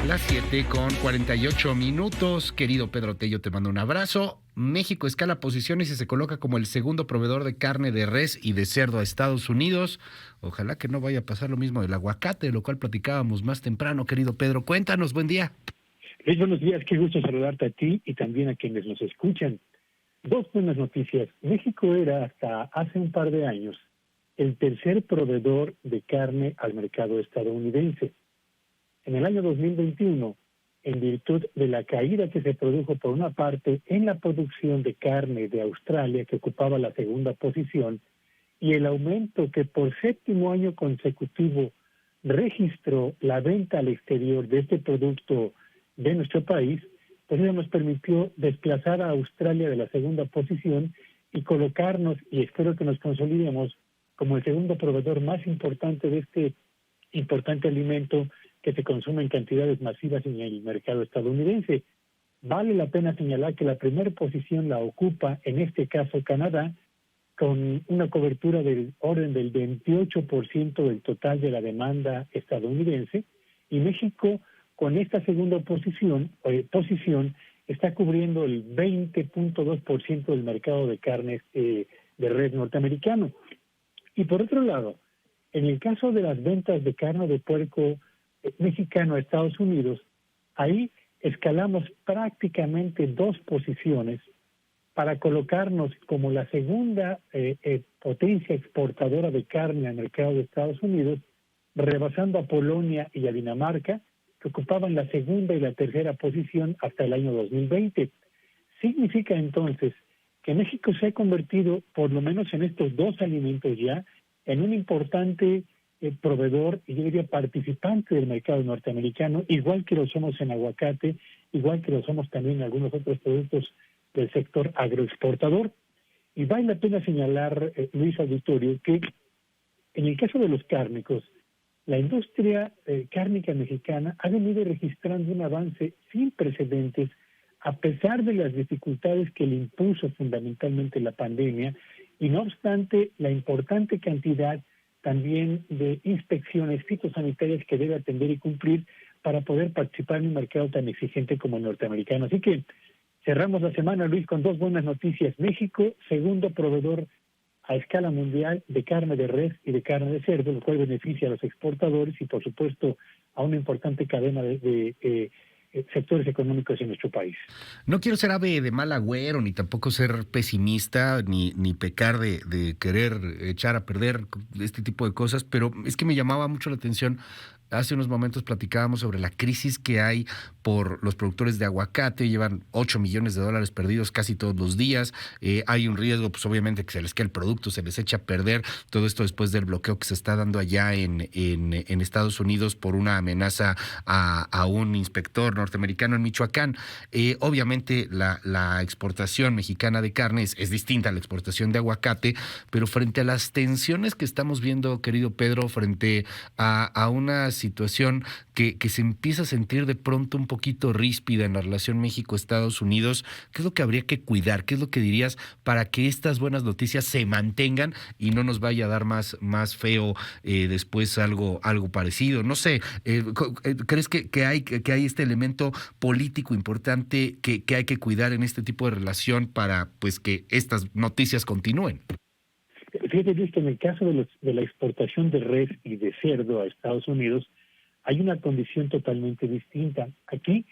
Las 7:48. Querido Pedro Tello, te mando un abrazo. México escala posiciones y se coloca como el segundo proveedor de carne de res y de cerdo a Estados Unidos. Ojalá que no vaya a pasar lo mismo del aguacate, de lo cual platicábamos más temprano, querido Pedro. Cuéntanos, buen día. Luis, buenos días, qué gusto saludarte a ti y también a quienes nos escuchan. Dos buenas noticias. México era hasta hace un par de años el tercer proveedor de carne al mercado estadounidense. En el año 2021, en virtud de la caída que se produjo por una parte en la producción de carne de Australia, que ocupaba la segunda posición, y el aumento que por séptimo año consecutivo registró la venta al exterior de este producto de nuestro país, pues eso nos permitió desplazar a Australia de la segunda posición y colocarnos, y espero que nos consolidemos, como el segundo proveedor más importante de este importante alimento que se consume en cantidades masivas en el mercado estadounidense. Vale la pena señalar que la primera posición la ocupa, en este caso, Canadá, con una cobertura del orden del 28% del total de la demanda estadounidense, y México, con esta segunda posición, está cubriendo el 20.2% del mercado de carnes de res norteamericano. Y por otro lado, en el caso de las ventas de carne de puerco mexicano a Estados Unidos, ahí escalamos prácticamente dos posiciones para colocarnos como la segunda potencia exportadora de carne al mercado de Estados Unidos, rebasando a Polonia y a Dinamarca, que ocupaban la segunda y la tercera posición hasta el año 2020. Significa entonces que México se ha convertido, por lo menos en estos dos alimentos ya, en un importante proveedor y yo diría participante del mercado norteamericano, igual que lo somos en aguacate, igual que lo somos también en algunos otros productos del sector agroexportador. Y vale la pena señalar, Luis Auditorio, que en el caso de los cárnicos, la industria cárnica mexicana ha venido registrando un avance sin precedentes a pesar de las dificultades que le impuso fundamentalmente la pandemia, y no obstante la importante cantidad también de inspecciones fitosanitarias que debe atender y cumplir para poder participar en un mercado tan exigente como el norteamericano. Así que cerramos la semana, Luis, con dos buenas noticias. México, segundo proveedor a escala mundial de carne de res y de carne de cerdo, lo cual beneficia a los exportadores y, por supuesto, a una importante cadena de sectores económicos en nuestro país. No quiero ser ave de mal agüero, ni tampoco ser pesimista, ni pecar de querer echar a perder este tipo de cosas, pero es que me llamaba mucho la atención. Hace unos momentos platicábamos sobre la crisis que hay por los productores de aguacate. Llevan 8 millones de dólares perdidos casi todos los días. Hay un riesgo, pues obviamente, que se les quede el producto, se les echa a perder. Todo esto después del bloqueo que se está dando allá en Estados Unidos por una amenaza a un inspector norteamericano en Michoacán. Obviamente, la exportación mexicana de carne es distinta a la exportación de aguacate, pero frente a las tensiones que estamos viendo, querido Pedro, frente a una situación que se empieza a sentir de pronto un poquito ríspida en la relación México-Estados Unidos, ¿qué es lo que habría que cuidar? ¿Qué es lo que dirías para que estas buenas noticias se mantengan y no nos vaya a dar más feo después algo parecido? No sé, ¿crees que hay este elemento político importante que hay que cuidar en este tipo de relación para pues que estas noticias continúen? Fíjate, Luis, que en el caso de la exportación de res y de cerdo a Estados Unidos, hay una condición totalmente distinta. Aquí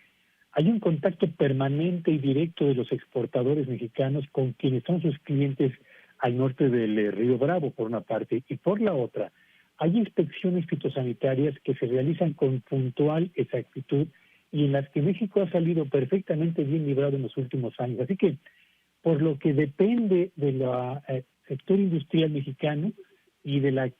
hay un contacto permanente y directo de los exportadores mexicanos con quienes son sus clientes al norte del Río Bravo, por una parte, y por la otra, hay inspecciones fitosanitarias que se realizan con puntual exactitud y en las que México ha salido perfectamente bien librado en los últimos años. Así que, por lo que depende del sector industrial mexicano y del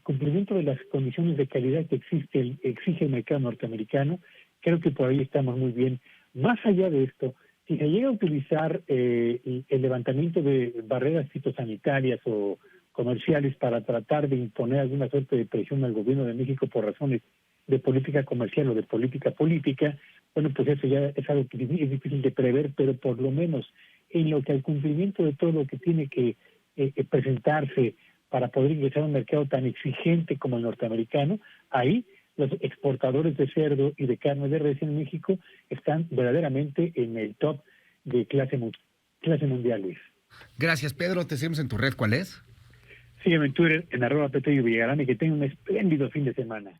cumplimiento de las condiciones de calidad que exige el mercado norteamericano, creo que por ahí estamos muy bien. Más allá de esto, si se llega a utilizar el levantamiento de barreras fitosanitarias o comerciales para tratar de imponer alguna suerte de presión al gobierno de México por razones de política comercial o de política política, bueno, pues eso ya es algo que es difícil de prever, pero por lo menos en lo que al cumplimiento de todo lo que tiene que presentarse para poder ingresar a un mercado tan exigente como el norteamericano, ahí los exportadores de cerdo y de carne de res en México están verdaderamente en el top de clase mundial, Luis. Gracias, Pedro. Te seguimos en tu red. ¿Cuál es? Sígueme en Twitter en @Petello Villagrán y que tenga un espléndido fin de semana.